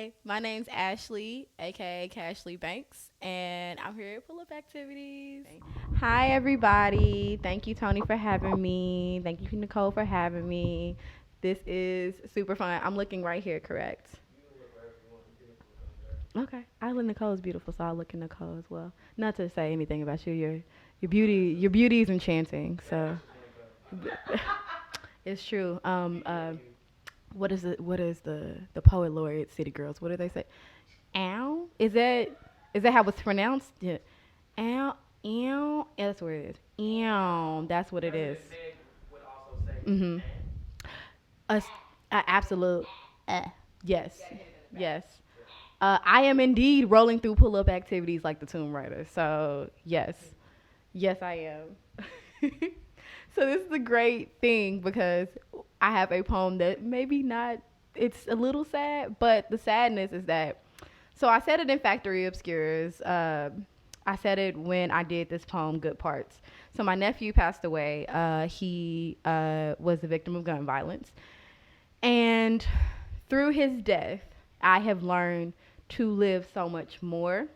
Hi, my name's Ashley, aka Kashlee Banx, and I'm here at Pull Up Activities. Hi, everybody. Thank you, Tony, for having me. Thank you, Nicole, for having me. This is super fun. I'm looking right here, correct? Okay. I look Nicole is beautiful, so I'll look at Nicole as well. Not to say anything about you. Your beauty is enchanting. So it's true. What is the poet laureate City Girls? What do they say? Ow? Is that how it's pronounced? Yeah. Ow, ow. Yeah, that's what it is. Ow. That's what it is. Mhm. A, a absolute. Uh, yes. Yes. I am indeed rolling through pull-up activities like the Tomb Raider. So yes, yes, I am. So this is a great thing because I have a poem that maybe not. It's a little sad, but the sadness is that. So I said it in Factory Obscures. I said it when I did this poem, Good Parts. So my nephew passed away. He was the victim of gun violence, and through his death, I have learned to live so much more.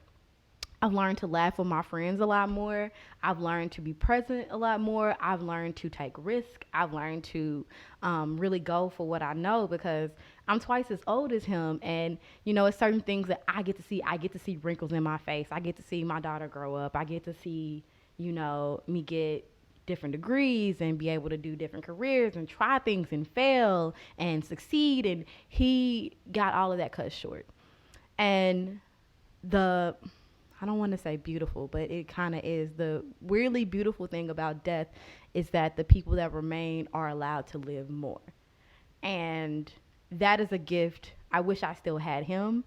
I've learned to laugh with my friends a lot more. I've learned to be present a lot more. I've learned to take risk. I've learned to really go for what I know because I'm twice as old as him. And, it's certain things that I get to see. I get to see wrinkles in my face. I get to see my daughter grow up. I get to see, me get different degrees and be able to do different careers and try things and fail and succeed. And he got all of that cut short. And the I don't want to say beautiful, but it kind of is. The weirdly beautiful thing about death is that the people that remain are allowed to live more. And that is a gift. I wish I still had him,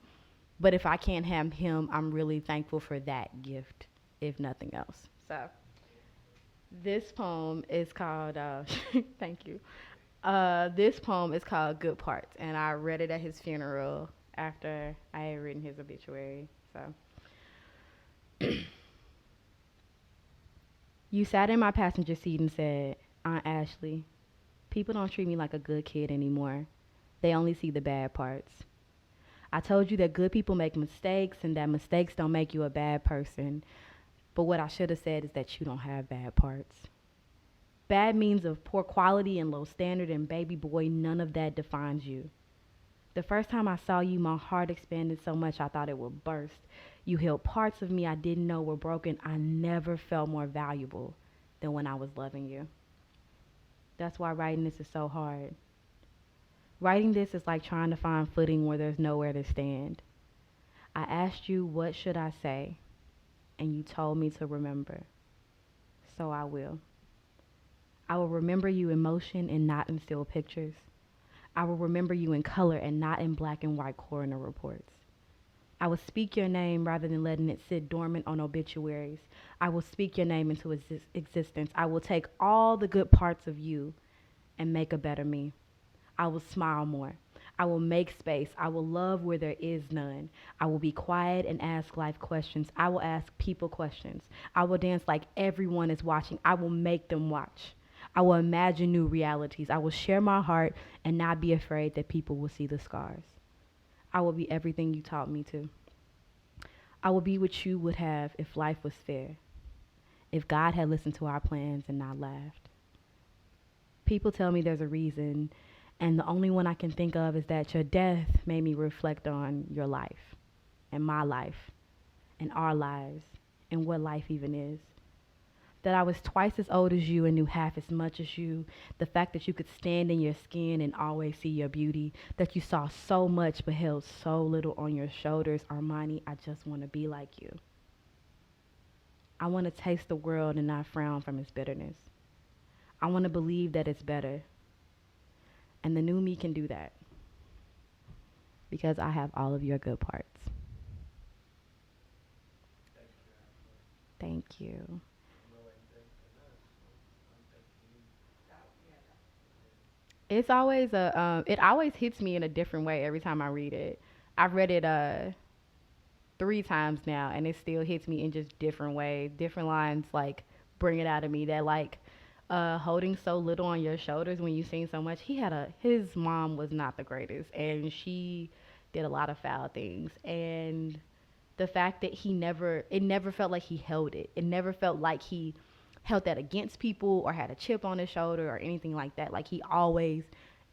but if I can't have him, I'm really thankful for that gift, if nothing else. So, this poem is called, thank you. This poem is called Good Parts, and I read it at his funeral after I had written his obituary. So, you sat in my passenger seat and said, Aunt Ashley, people don't treat me like a good kid anymore. They only see the bad parts. I told you that good people make mistakes and that mistakes don't make you a bad person. But what I should have said is that you don't have bad parts. Bad means of poor quality and low standard, and baby boy, none of that defines you. The first time I saw you, my heart expanded so much I thought it would burst. You healed parts of me I didn't know were broken. I never felt more valuable than when I was loving you. That's why writing this is so hard. Writing this is like trying to find footing where there's nowhere to stand. I asked you, what should I say? And you told me to remember. So I will. I will remember you in motion and not in still pictures. I will remember you in color and not in black and white coroner reports. I will speak your name rather than letting it sit dormant on obituaries. I will speak your name into existence. I will take all the good parts of you and make a better me. I will smile more. I will make space. I will love where there is none. I will be quiet and ask life questions. I will ask people questions. I will dance like everyone is watching. I will make them watch. I will imagine new realities. I will share my heart and not be afraid that people will see the scars. I will be everything you taught me to. I will be what you would have if life was fair, if God had listened to our plans and not laughed. People tell me there's a reason, and the only one I can think of is that your death made me reflect on your life, and my life, and our lives, and what life even is. That I was twice as old as you and knew half as much as you. The fact that you could stand in your skin and always see your beauty. That you saw so much but held so little on your shoulders. Armani, I just want to be like you. I want to taste the world and not frown from its bitterness. I want to believe that it's better. And the new me can do that because I have all of your good parts. Thank you. It always hits me in a different way every time I read it. I've read it 3 times now, and it still hits me in just different ways. Different lines like bring it out of me that like holding so little on your shoulders when you've seen so much. His mom was not the greatest, and she did a lot of foul things. And the fact that it never felt like he held it. It never felt like he held that against people or had a chip on his shoulder or anything like that. Like he always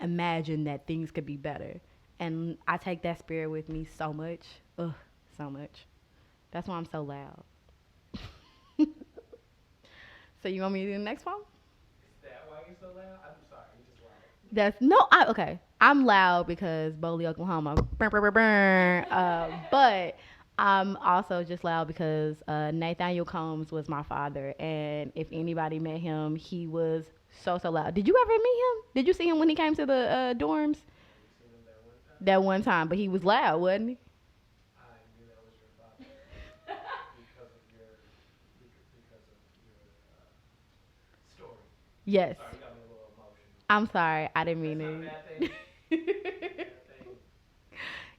imagined that things could be better. And I take that spirit with me so much. Ugh, so much. That's why I'm so loud. So you want me to do the next one? Is that why you're so loud? I'm sorry, you're just loud. That's no, I okay. I'm loud because Boley, Oklahoma. Burr, burr, burr, burr. But I'm also just loud because Nathaniel Combs was my father, and if anybody met him, he was so loud. Did you ever meet him? Did you see him when he came to the dorms? Seen him That one time, but he was loud, wasn't he? I knew that was your father because of your story. Yes. Sorry, you got me a little emotional. I'm sorry. I didn't mean That's not a it. bad thing.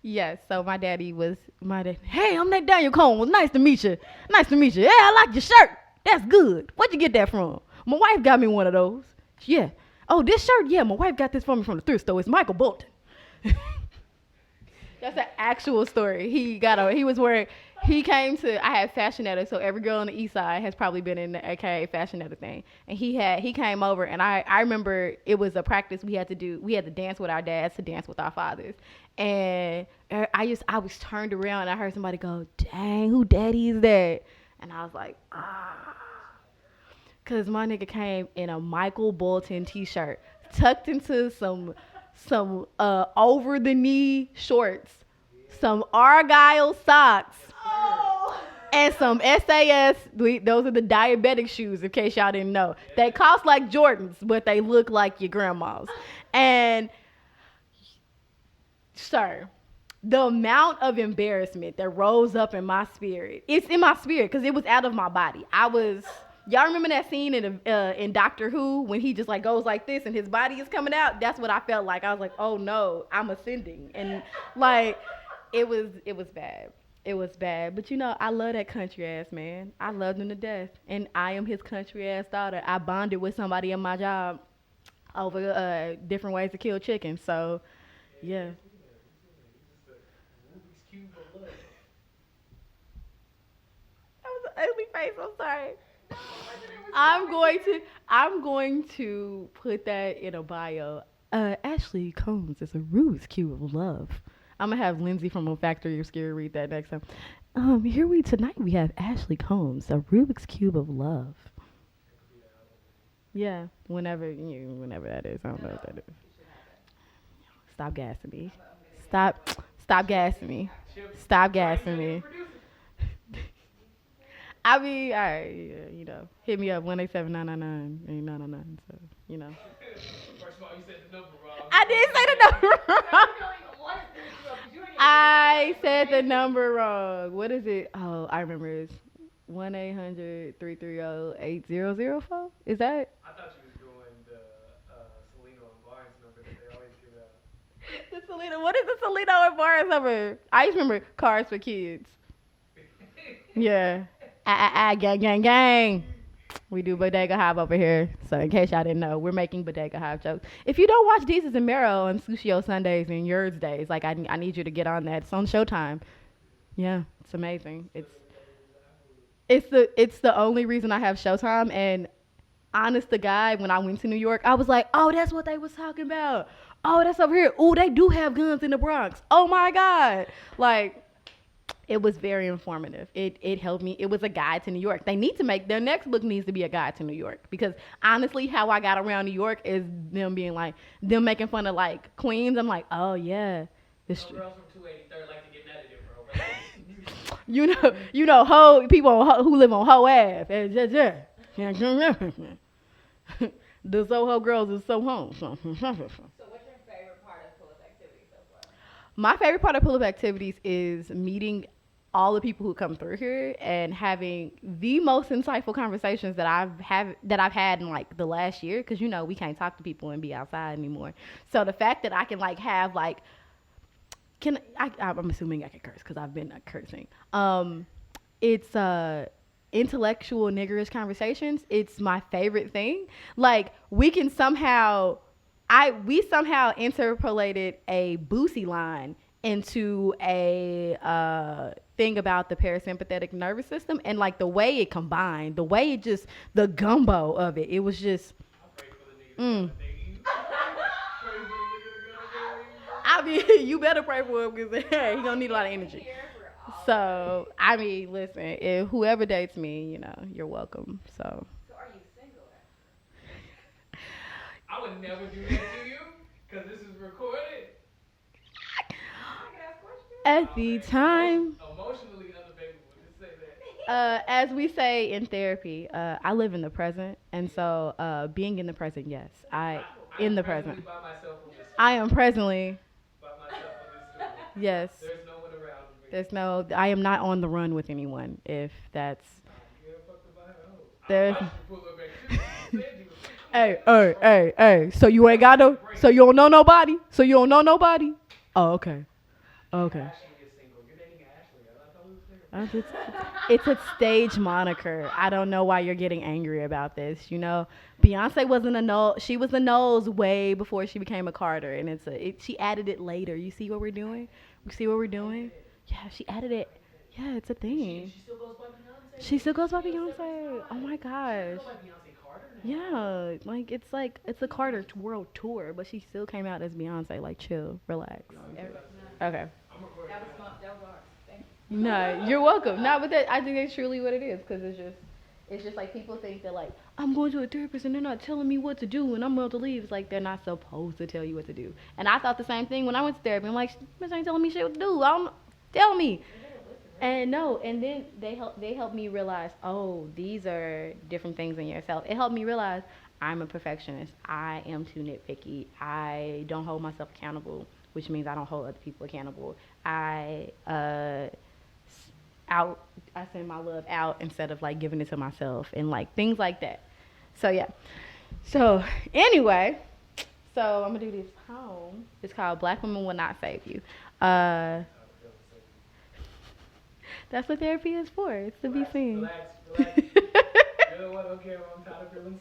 Yes, so my daddy was my dad. Hey, I'm Nathaniel Combs. Nice to meet you. Nice to meet you. Yeah, I like your shirt. That's good. Where'd you get that from? My wife got me one of those. Yeah. Oh, this shirt? Yeah, my wife got this for me from the thrift store. It's Michael Bolton. That's an actual story. He came to, I had Fashionetta, so every girl on the east side has probably been in the AKA Fashionetta thing. And he came over, and I remember it was a practice we had to dance with our dads to dance with our fathers. And I was turned around and I heard somebody go, dang, who daddy is that? And I was like, ah. Cause my nigga came in a Michael Bolton t-shirt, tucked into some over the knee shorts, some Argyle socks, and some SAS. Those are the diabetic shoes, in case y'all didn't know. They cost like Jordans, but they look like your grandma's. And sir, the amount of embarrassment that rose up in my spirit, it's in my spirit because it was out of my body. Y'all remember that scene in Doctor Who when he just like goes like this and his body is coming out? That's what I felt like. I was like, oh no, I'm ascending. And like, it was bad. It was bad. But you know, I love that country ass man. I loved him to death. And I am his country ass daughter. I bonded with somebody in my job over different ways to kill chicken. So, yeah. That was an ugly face. I'm sorry. I'm going to put that in a bio. Ashley Combs is a Rubik's Cube of love. I'm gonna have Lindsay from A Factory of Scary read that next time. Tonight we have Ashley Combs, a Rubik's Cube of love. Yeah, whenever that is. I don't know what that is. Stop gassing me. Stop gassing me. Stop gassing me. I mean, all right, yeah, hit me up 187-999-8999. So, First of all, you said the number wrong. I did say the number wrong. I said the number wrong. What is it? Oh, I remember. It's 1-800-330-8004. Is that? I thought you was doing the Selena and Barnes number that they always give out. The Selena. What is the Selena and Barnes number? I just remember Cars for Kids. Yeah. Gang. We do Bodega Hive over here. So in case y'all didn't know, we're making Bodega Hive jokes. If you don't watch Deezus and Mero on Sushio Sundays and Yours Days, like I need you to get on that. It's on Showtime. Yeah, it's amazing. It's the only reason I have Showtime. And honest to God, when I went to New York, I was like, oh, that's what they was talking about. Oh, that's over here. Oh, they do have guns in the Bronx. Oh my God. Like, it was very informative. It helped me. It was a guide to New York. They need to make, their next book needs to be a guide to New York, because honestly, how I got around New York is them making fun of like Queens. I'm like, oh yeah. Girls from 283rd like to get nutted, bro. People who live on Ho Ave. The Soho girls is so home. So what's your favorite part of pull-up activities so far? My favorite part of pull-up activities is meeting all the people who come through here and having the most insightful conversations that I've had in like the last year, because we can't talk to people and be outside anymore. So the fact that I can like have like, I'm assuming I can curse because I've been cursing. It's intellectual niggerish conversations. It's my favorite thing. Like we somehow interpolated a Boosie line into a thing about the parasympathetic nervous system, and like the way it combined, the way it just, the gumbo of it, it was just, I pray for the nigga mm. to nigga you. Pray for the nigga to I mean, you better pray for him because hey, he gonna need a lot of energy. Here for all of So, I mean, listen, if whoever dates me, you know, you're welcome. So, it. So are you single? I would never do that to you, because this is recorded. I can ask questions. at the time, Emotionally unavailable, just say that. as we say in therapy, I live in the present, and so being in the present, yes, in the present. By myself on this I am presently, by myself on this stool. yes. There's no one around me. There's no, I am not on the run with anyone. If that's, You ever fucked about it? Oh. there's. I watched you pull up at you. You said you was- Hey. So you ain't got no. So you don't know nobody. So you don't know nobody. Oh, okay. Okay. Ashley is single. You're dating Ashley. I thought we was there. It's a stage moniker. I don't know why you're getting angry about this. You know, Beyonce wasn't a no. She was a nose way before she became a Carter, and she added it later. You see what we're doing? You see what we're doing? Yeah, she added it. Yeah, it's a thing. She still goes by Beyonce. She still goes by Beyonce. Oh my gosh. She goes by Beyonce Carter now. Yeah, like it's a Carter world tour, but she still came out as Beyonce. Like, chill, relax. Okay. I'm recording. That was ours. Thank you. No, you're welcome. No, but I think that's truly what it is, because it's just like people think that like I'm going to a therapist and they're not telling me what to do and I'm about to leave. It's like they're not supposed to tell you what to do. And I thought the same thing when I went to therapy. I'm like, bitch ain't telling me shit what to do. Tell me. And no, and then they helped me realize, oh, these are different things in yourself. It helped me realize I'm a perfectionist. I am too nitpicky. I don't hold myself accountable, which means I don't hold other people accountable. I send my love out instead of like giving it to myself and like things like that. So yeah. So anyway, I'm gonna do this poem. It's called "Black Women Will Not Save You." That's what therapy is for. It's to be seen. Relax. You're the one who cares. I'm tired of feeling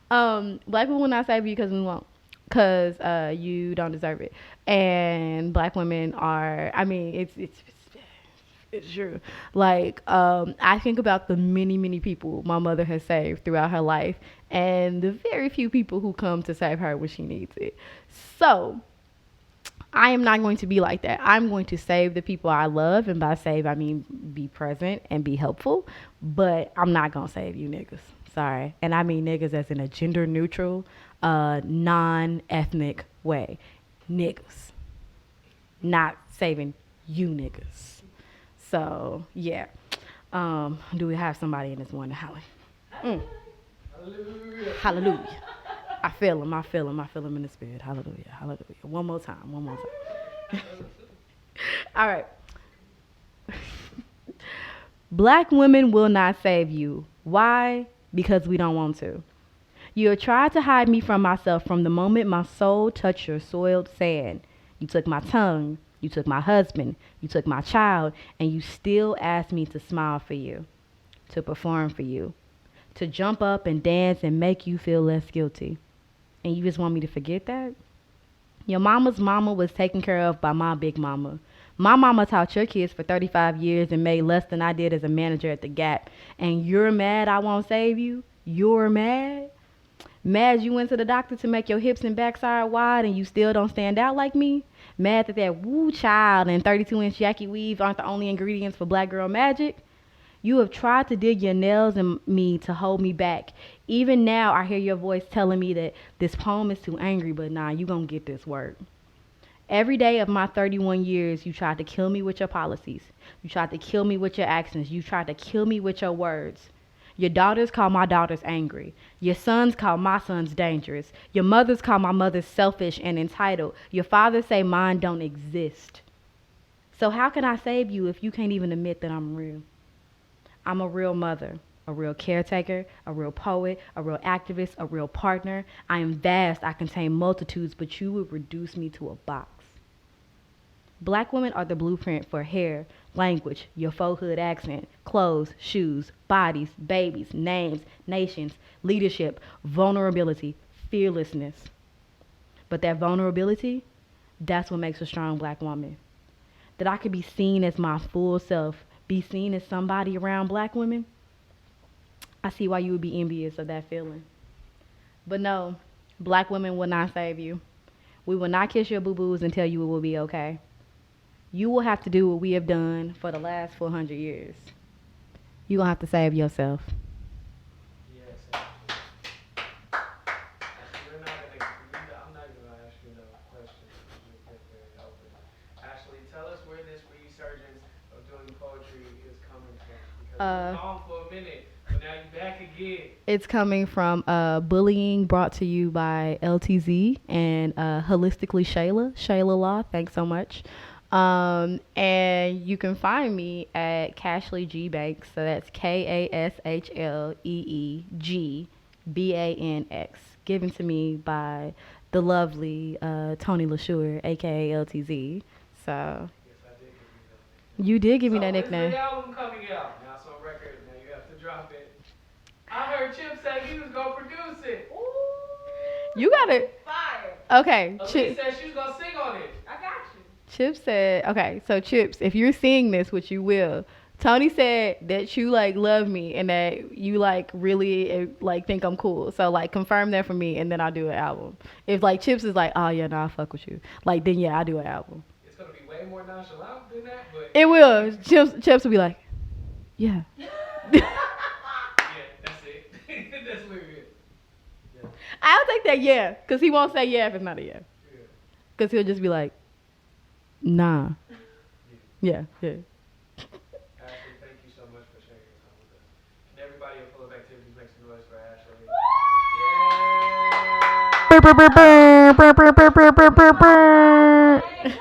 seen. Black women will not save you because we won't. Because you don't deserve it. And black women are, I mean, it's true. Like, I think about the many people my mother has saved throughout her life and the very few people who come to save her when she needs it. So, I am not going to be like that. I'm going to save the people I love, and by save, I mean be present and be helpful, but I'm not going to save you niggas. Sorry. And I mean niggas as in a gender neutral, non-ethnic way. Niggas. Not saving you niggas. So, yeah. Do we have somebody in this morning? Hallelujah. Hallelujah. I feel him in the spirit. Hallelujah. One more time. All right. Black women will not save you. Why? Because we don't want to. You have tried to hide me from myself from the moment my soul touched your soiled sand. You took my tongue. You took my husband. You took my child. And you still asked me to smile for you, to perform for you, to jump up and dance and make you feel less guilty. And you just want me to forget that? Your mama's mama was taken care of by my big mama. My mama taught your kids for 35 years and made less than I did as a manager at the Gap. And you're mad I won't save you? You're mad? Mad you went to the doctor to make your hips and backside wide and you still don't stand out like me? Mad that woo child and 32-inch Jackie weave aren't the only ingredients for black girl magic? You have tried to dig your nails in me to hold me back. Even now, I hear your voice telling me that this poem is too angry, but nah, you gonna get this work. Every day of my 31 years, you tried to kill me with your policies. You tried to kill me with your actions. You tried to kill me with your words. Your daughters call my daughters angry. Your sons call my sons dangerous. Your mothers call my mothers selfish and entitled. Your fathers say mine don't exist. So how can I save you if you can't even admit that I'm real? I'm a real mother, a real caretaker, a real poet, a real activist, a real partner. I am vast, I contain multitudes, but you would reduce me to a box. Black women are the blueprint for hair, language, your faux hood accent, clothes, shoes, bodies, babies, names, nations, leadership, vulnerability, fearlessness. But that vulnerability That's what makes a strong black woman. That I could be seen as my full self, be seen as somebody around black women. I see why you would be envious of that feeling. But no, black women will not save you. We will not kiss your boo boos and tell you it will be okay. You will have to do what we have done for the last 400 years. You're going to have to save yourself. Yes, Ashley. Ashley, I'm not even gonna ask you no questions. You've been very open. Ashley, tell us where this resurgence of doing poetry is coming from. Because you were Uh, gone for a minute, but now you're back again. it's coming from bullying brought to you by LTZ and Holistically Shayla Law. Thanks so much. And you can find me at Kashlee G Banx. So that's KASHLEEGBANX. Given to me by the lovely Tony LaSure, aka LTZ. So Yes, I did give you that nickname. you did give me So that when's nickname. the album coming out? Now it's on record. Now you have to drop it. I heard Chip say he was gonna produce it. Ooh. You gotta. Fire. Okay, Elise Chip. said she was gonna sing on it. I got you. Chip said, okay, so Chips, if you're seeing this, which you will, Tony said that you like love me and that you like really like think I'm cool. So like confirm that for me and then I'll do an album. If like Chips is like, oh yeah, no, I fuck with you. Like then yeah, I'll do an album. It's gonna be way more nonchalant than that, but It will. Chips will be like, yeah. yeah, that's it. That's what it is. Yeah, I'll take that yeah, because he won't say yeah if it's not a yeah. yeah, Because he'll just be like, nah. yeah. Yeah. Ashley, thank you so much for sharing your time with us. Can everybody at Full of Activities make some noise for Ashley? Yeah. Hey,